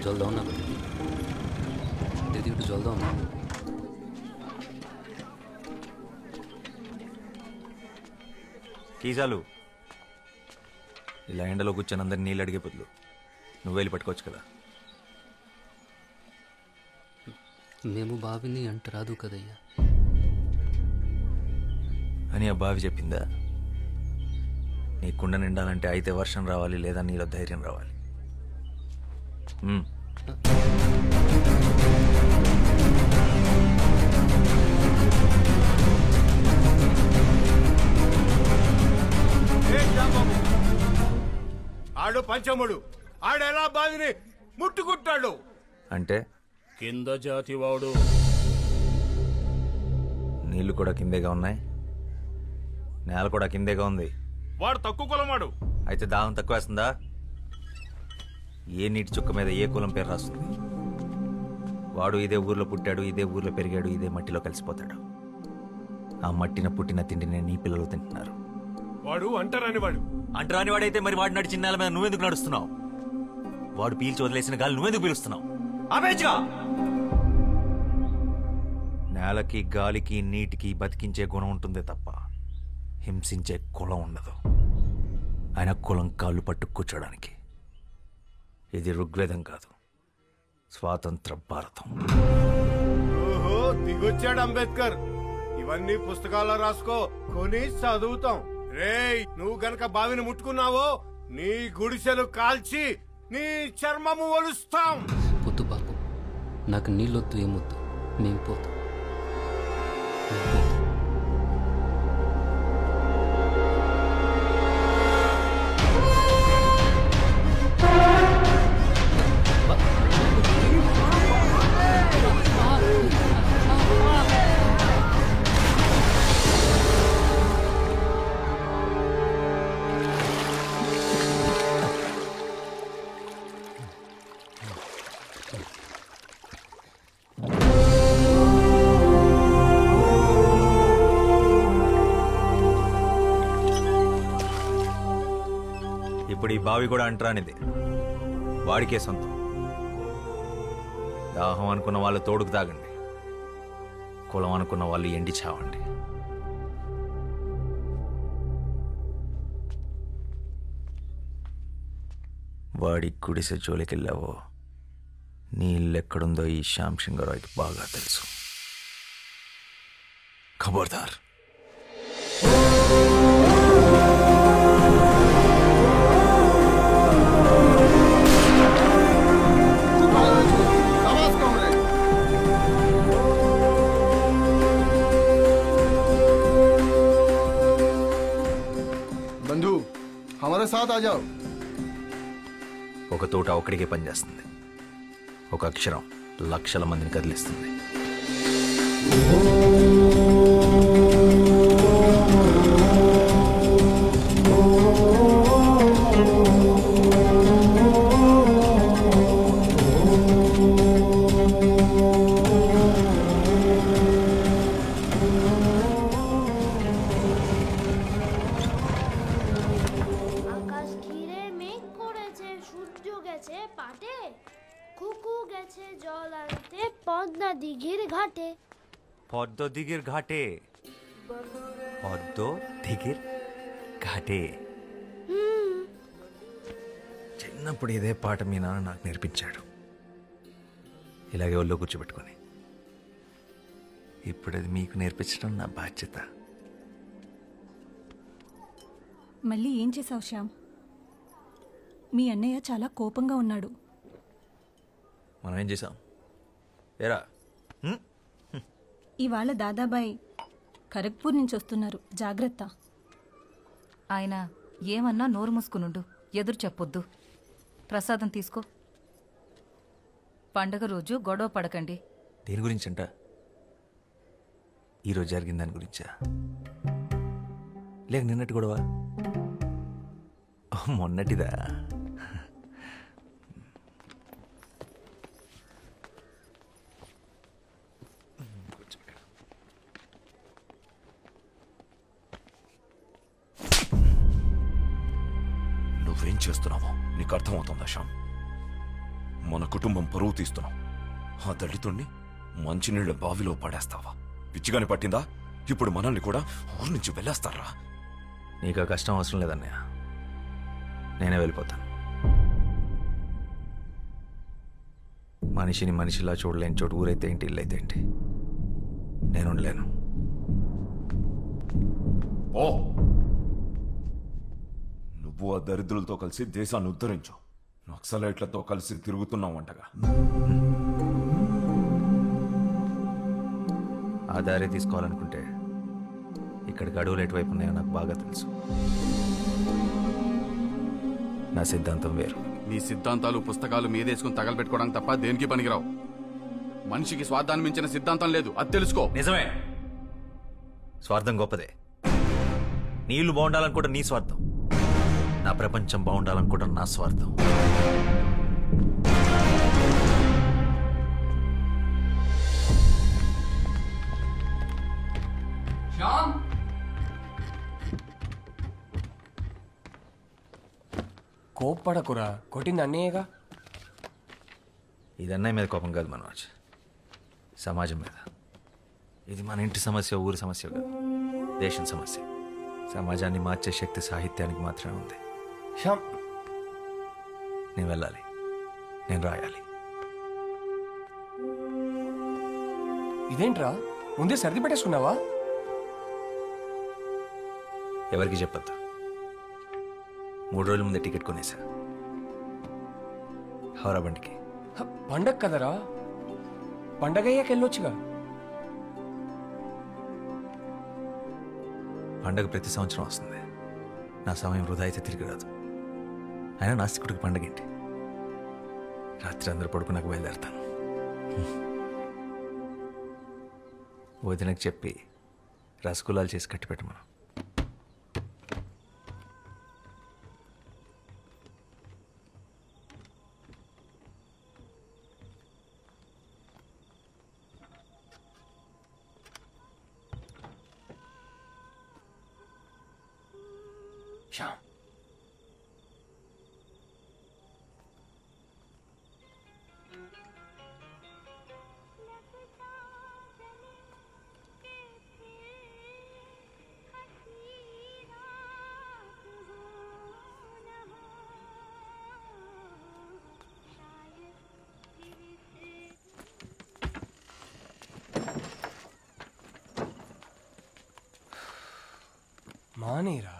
जल्द ना दीदी इటు जल्द కీజాలు ఇలా ఎండలో కూర్చొని అందరిని నీళ్ళు అడిగే బదులు నువ్వు వెళ్ళి పట్టుకోవచ్చు కదా. మేము బావిని అంటరాదు కదయ్యా అని ఆ బావి చెప్పిందా? నీ కుండ నిండాలంటే అయితే వర్షం రావాలి, లేదా నీలో ధైర్యం రావాలి. ఆడు పంచముడు, ఆడెలా బావిని ముట్టుకుంటాడు అంటే కింద జాతి వాడు. నీళ్లు కూడా కిందేగా ఉన్నాయి, నేల కూడా కిందేగా ఉంది. వాడు తక్కువ కులమాడు. అయితే దాహం తక్కువ వేస్తుందా? ఏ నీటి చుక్క మీద ఏ కులం పేరు రాస్తుంది? వాడు ఇదే ఊర్లో పుట్టాడు, ఇదే ఊర్లో పెరిగాడు, ఇదే మట్టిలో కలిసిపోతాడు. ఆ మట్టిన పుట్టిన తిండిని నీ పిల్లలు తింటున్నారు. వాడు అంటరాని వాడు. అంటరాని వాడైతే మరి వాడు నడిచిన నేల మీద నువ్వెందుకు నడుస్తున్నావు? వాడు పీల్చి వదిలేసిన గాలి నువ్వెందుకు పీలుస్తున్నావు? ఆపేచ్చుగా! నేలకి గాలికి నీటికి బతికించే గుణం ఉంటుందే తప్ప హింసించే కులం ఉండదు. ఆయన కులం కాళ్ళు పట్టు కూర్చోడానికి. ఇది ఋగ్వేదం కాదు, స్వాతంత్ర భారతం. ఓహో, దిగొచ్చాడు అంబేద్కర్. ఇవన్నీ పుస్తకాల్లో రాసుకో, కొని చదువుతాం. రేయ్, నువ్వు గనక బావిని ముట్టుకున్నావో నీ గుడిసెలు కాల్చి నీ చర్మము ఒలుస్తాం. పొద్దు బాబు, నాకు నీళ్ళొద్దు, ఏమొద్దు, మేము పోతాం. ఇప్పుడు ఈ బావి కూడా అంటరానిది, వాడికే సొంతం. దాహం అనుకున్న వాళ్ళు తోడుకు తాగండి, కులం అనుకున్న వాళ్ళు ఎండి చావండి. వాడి గుడిసె జోలికెళ్ళావో నీ ఇల్లెక్కడుందో ఈ శ్యామ్ సింగరాయ్కి బాగా తెలుసు. ఖబర్దార్. बंधु हमारे साथ आ जाओ. ఒక తోట ఒక్కడికే పనిచేస్తుంది, ఒక అక్షరం లక్షల మందిని కదిలిస్తుంది. আকাশ ঘিরে মেঘ করেছে, সূর্য গেছে পাটে, খুব গেছে জল আনতে পদ্মা দিঘির ঘাটে। পদ্ম দিঘির ঘাটে, পদ্ম దిగిర్ ఘాటే. చిన్నప్పుడు ఇదే పాట మీ నాన్న నాకు నేర్పించాడు, ఇలాగే ఒళ్ళో కూర్చోబెట్టుకొని. ఇప్పుడు అది మీకు నేర్పించడం నా బాధ్యత. మళ్ళీ ఏం చేసావు శ్యామ్? మీ అన్నయ్య చాలా కోపంగా ఉన్నాడు. మనం ఏం చేసాం ఏరా? ఇవాళ దాదాబాయ్ ఖరగ్పూర్ నుంచి వస్తున్నారు, జాగ్రత్త. ఆయన ఏమన్నా నోరు మూసుకునుండు, ఎదురు చెప్పొద్దు. ప్రసాదం తీసుకో. పండగ రోజు గొడవ పడకండి. దేని గురించంట? ఈరోజు జరిగిన దాని గురించా, లేక నిన్నటి గొడవ? మొన్నటిదా? నువ్వేం చేస్తున్నావో నీకు అర్థమవుతుందా శ్యామ్? మన కుటుంబం పరువు తీస్తున్నావు. ఆ దళితుణ్ణి మంచినీళ్ళ బావిలో పడేస్తావా? పిచ్చిగాని పట్టిందా? ఇప్పుడు మనల్ని కూడా ఊరి నుంచి వెళ్ళేస్తారా? నీకు ఆ కష్టం అవసరం లేదన్నయ్య, నేనే వెళ్ళిపోతాను. మనిషిని మనిషిలా చూడలేని చోటు ఊరైతే ఏంటి, ఇల్లు అయితే ఏంటి, నేను ఉండలేను. ఓ, నువ్వు ఆ దరిద్రులతో కలిసి దేశాన్ని ఉద్ధరించు. నక్సలైట్లతో కలిసి తిరుగుతున్నావంటగా. ఆ దారి తీసుకోవాలనుకుంటే ఇక్కడికి అడవులు ఎటువైపు ఉన్నాయో నాకు బాగా తెలుసు. నా సిద్ధాంతం వేరు. నీ సిద్ధాంతాలు పుస్తకాలు మీదేసుకుని తగలబెట్టుకోవడానికి తప్ప దేనికి పనికిరావు. మనిషికి స్వార్థాన్ని మించిన సిద్ధాంతం లేదు, అది తెలుసుకో. నిజమే, స్వార్థం గొప్పదే. నీళ్లు బాగుండాలనుకోవడం నీ స్వార్థం, నా ప్రపంచం బాగుండాలనుకోవడం నా స్వార్థం. కోప్పడకురా, కొట్టింది అన్నయ్యగా. ఇది అన్నయ్య మీద కోపం కాదు మనోజ్, సమాజం మీద. ఇది మన ఇంటి సమస్య, ఊరి సమస్య కాదు, దేశం సమస్య. సమాజాన్ని మార్చే శక్తి సాహిత్యానికి మాత్రమే ఉంది. శ్యామ్, నేను వెళ్ళాలి, నేను రాయాలి. ఇదేంట్రా, ముందే సర్ది పెట్టేసుకున్నావా? ఎవరికి చెప్పద్దు. 3 రోజుల ముందే టికెట్ కొనేసా, హౌరా బండికి. పండగ కదరా, పండగ అయ్యాక వెళ్ళొచ్చుగా. పండగ ప్రతి సంవత్సరం వస్తుంది, నా సమయం వృధా అయితే తిరిగి రాదు. అయినా నాస్తికుడికి పండగ ఏంటి? రాత్రి అందరూ పడుకున్నాక బయలుదేరతాను. వదినకు చెప్పి రసగుల్లాలు చేసి కట్టి పెట్టమను. శ్యామ్, మానేరా.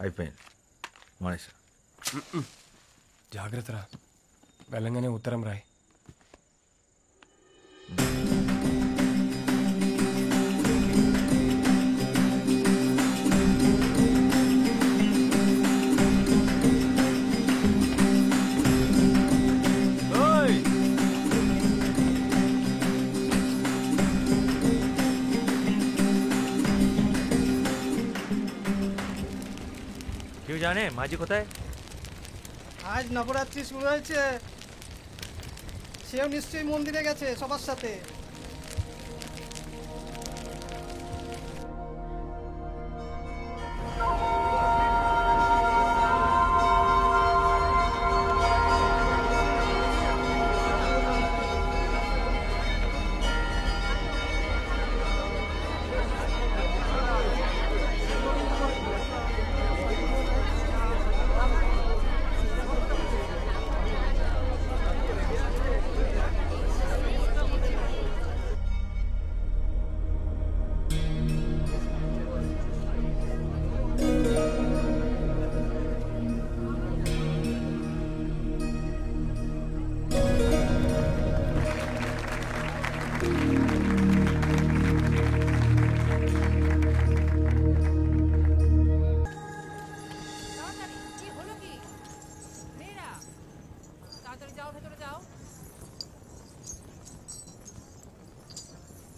అయిపోయింది, మానేసా. జాగ్రత్తరా, వెళ్ళంగానే ఉత్తరం రాయ్. क्यों जाने माजी कोথায়? আজ নবরাত্রি শুরু হয়েছে, সেও নিশ্চয়ই মন্দিরে গেছে সবার সাথে।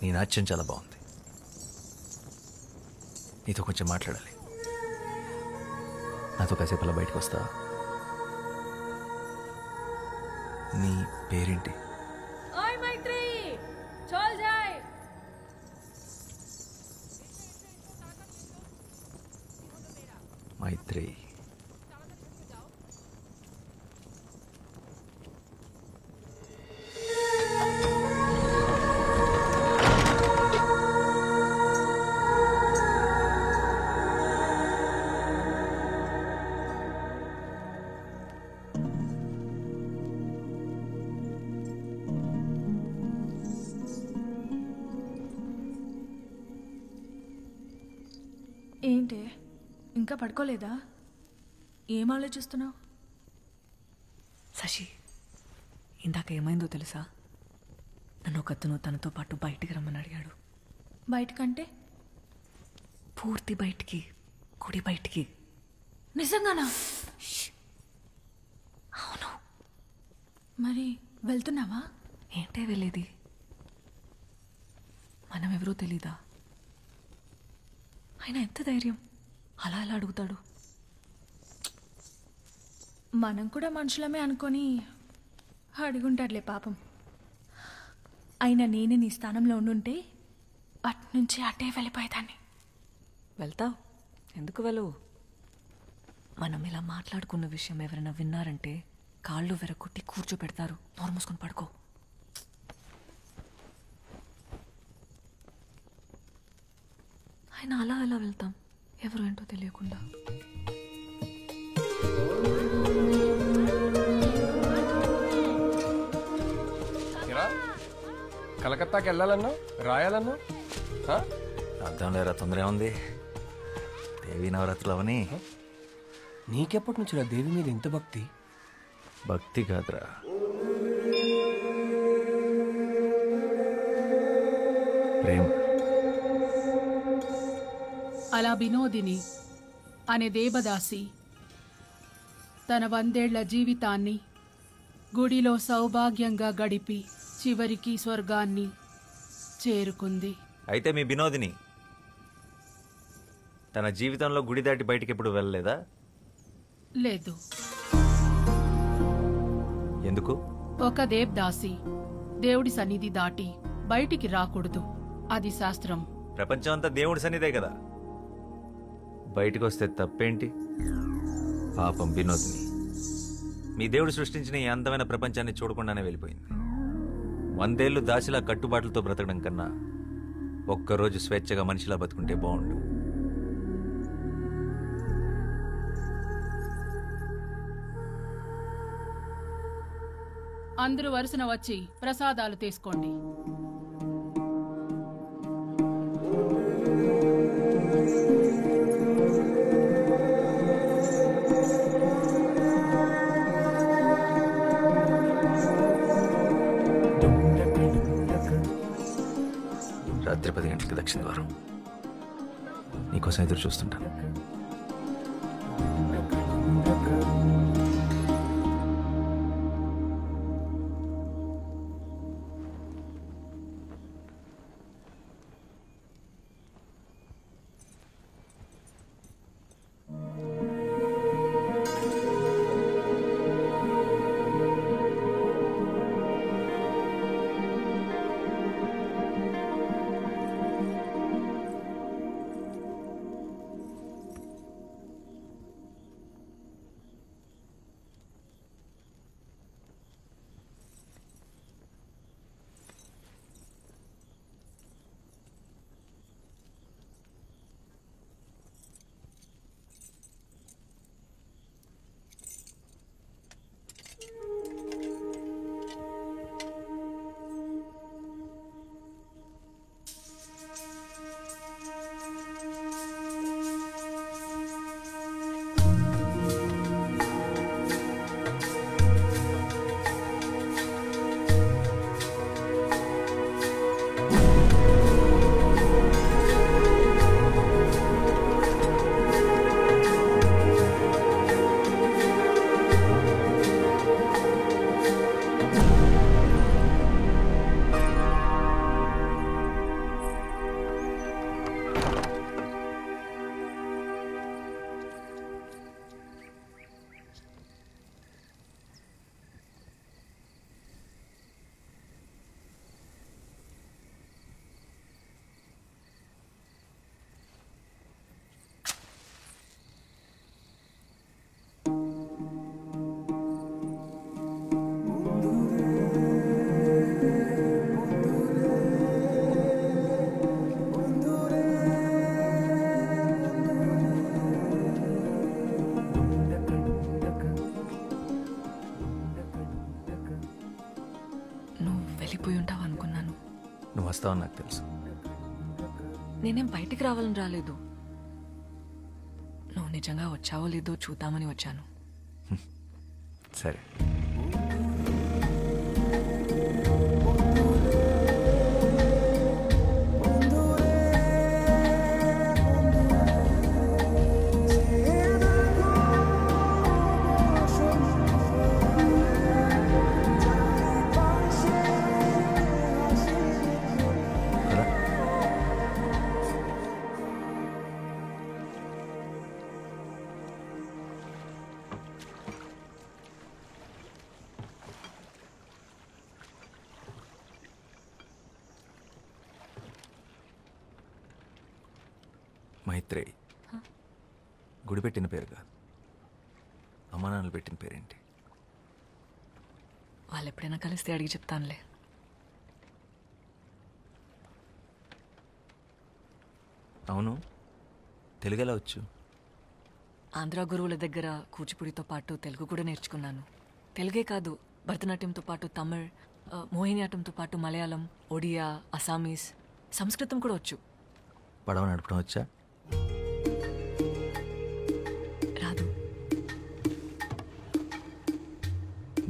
నీ నాట్యం చాలా బాగుంది. నీతో కొంచెం మాట్లాడాలి. నాతో కాసేపు అలా బయటకు వస్తా? నీ పేరేంటి? మైత్రి. ఏంటి ఇంకా పడుకోలేదా? ఏం ఆలోచిస్తున్నావు? శశి, ఇందాక ఏమైందో తెలుసా? నన్ను ఒకతను తనతో పాటు బయటికి రమ్మని అడిగాడు. బయటకంటే? పూర్తి బయటికి, గుడి బయటికి. నిజంగానా? అవును. మరి వెళ్తున్నావా? ఏంటే వెళ్ళేది? మనం ఎవరో తెలీదా? ఆయన ఎంత ధైర్యం అలా ఎలా అడుగుతాడు? మనం కూడా మనుషులమే అనుకొని అడుగుంటాడులే పాపం. అయినా నేనే నీ స్థానంలో ఉండుంటే అట్నుంచి అటే వెళ్ళిపోయేదాన్ని. వెళ్తావు? ఎందుకు వెళ్ళవు? మనం ఇలా మాట్లాడుకున్న విషయం ఎవరైనా విన్నారంటే కాళ్ళు వెరకొట్టి కూర్చోపెడతారు. నోరు మూసుకొని పడుకో. ఆయన అలా ఎలా వెళ్తాం ఎవరు ఏంటో తెలియకుండా? కలకత్తాకి వెళ్ళాలన్నా రాయాలన్నా అర్థం లేరా? తొందర ఉంది. దేవీ నవరాత్రులు అవని. నీకెప్పటి నుంచి దేవి మీద ఎంత భక్తి? భక్తి కాదురా, ప్రేమ. అలా వినోదిని అనే దేవదాసి తన 100 ఏళ్ల జీవితాన్ని గుడిలో సౌభాగ్యంగా గడిపి చివరికి స్వర్గాన్ని చేరుకుంది. అయితే మీ వినోదిని తన జీవితంలో గుడి దాటి బయటికి ఎప్పుడు వెళ్ళలేదా? లేదు. ఎందుకు? ఒక దేవదాసి దేవుడి సన్నిధి దాటి బయటికి రాకూడదు. అది శాస్త్రం. ప్రపంచం అంతా దేవుడి సన్నిధే కదా. బయటకు వస్తే తప్పేంటి? పాపం వినోదిని మీ దేవుడు సృష్టించిన ఈ అందమైన ప్రపంచాన్ని చూడకుండానే వెళ్ళిపోయింది. 100 ఏళ్ళు దాసిలా కట్టుబాట్లతో బ్రతకడం కన్నా ఒక్కరోజు స్వేచ్ఛగా మనిషిలా బతుకుంటే బాగుండు. అందరూ వరుసన వచ్చి ప్రసాదాలు తీసుకోండి. రాత్రి 10 గంటలకు దక్షిణ ద్వారం. నీకోసం ఎదురు చూస్తుంటాను. వెళ్ళిపోయి ఉంటావు అనుకున్నాను. నువ్వు వస్తావని నాకు తెలుసు. నేనేం బయటికి రావాలని రాలేదు. నువ్వు నిజంగా వచ్చావో లేదో చూద్దామని వచ్చాను. సరే. మైత్రేయి గుడి పెట్టిన పేరు కాదు, అమ్మా నాన్నలు పెట్టిన పేరేంటి? వాళ్ళు ఎప్పుడైనా కలిస్తే అడిగి చెప్తానులే. అవును, తెలుగు ఎలా వచ్చు? ఆంధ్ర గురువుల దగ్గర కూచిపూడితో పాటు తెలుగు కూడా నేర్చుకున్నాను. తెలుగే కాదు, భరతనాట్యంతో పాటు తమిళ్, మోహినియాటంతో పాటు మలయాళం, ఒడియా, అసామీస్, సంస్కృతం కూడా వచ్చు. పడవ నడపడం వచ్చా? రాదు.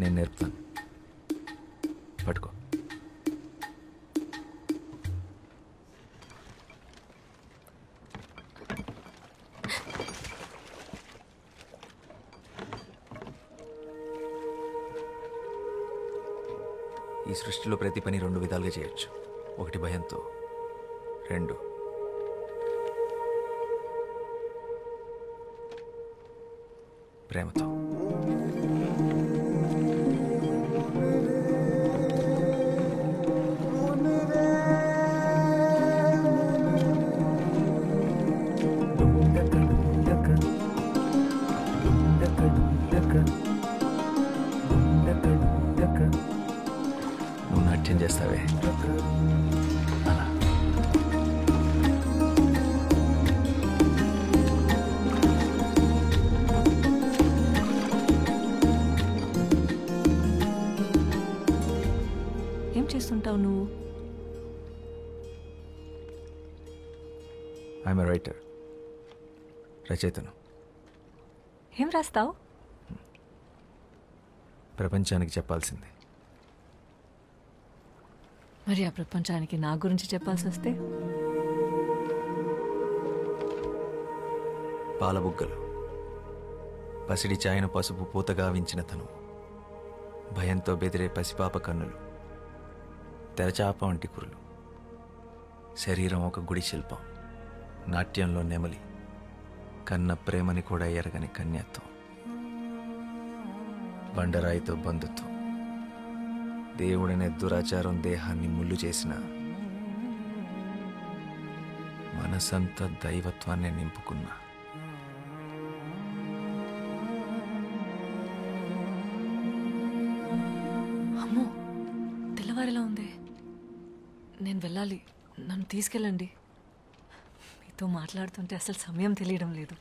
నేను నేర్పుతాను, పట్టుకో. ఈ సృష్టిలో ప్రతి పని రెండు విధాలుగా చేయొచ్చు. ఒకటి భయంతో, రెండు ప్రేమతో. నువ్వు నాట్యం చేస్తావే అలా. ఏం చేస్తుంటావు నువ్వు? ఐఎమ్ ఎ రైటర్, రచయితను. ఏం రాస్తావు? ప్రపంచానికి చెప్పాల్సింది. మరి ఆ ప్రపంచానికి నా గురించి చెప్పాల్సి వస్తే? పాలబుగ్గలు, పసిడి చాయన పసుపు పూతగా వించిన తను, భయంతో బెదిరే పసిపాప కన్నులు, తెరచాప వంటి కురులు, శరీరం ఒక గుడి శిల్పం, నాట్యంలో నెమలి, కన్న ప్రేమని కూడా ఎరగని కన్యత్వం, బండరాయితో బంధుత్వం, దేవుడనే దురాచారం దేహాన్ని ముళ్ళు చేసిన మనసంతా దైవత్వాన్ని నింపుకున్నా. అమ్మో, తెల్లవారిలా ఉంది. నేను వెళ్ళాలి, నన్ను తీసుకెళ్ళండి. మీతో మాట్లాడుతుంటే అసలు సమయం తెలియడం లేదు.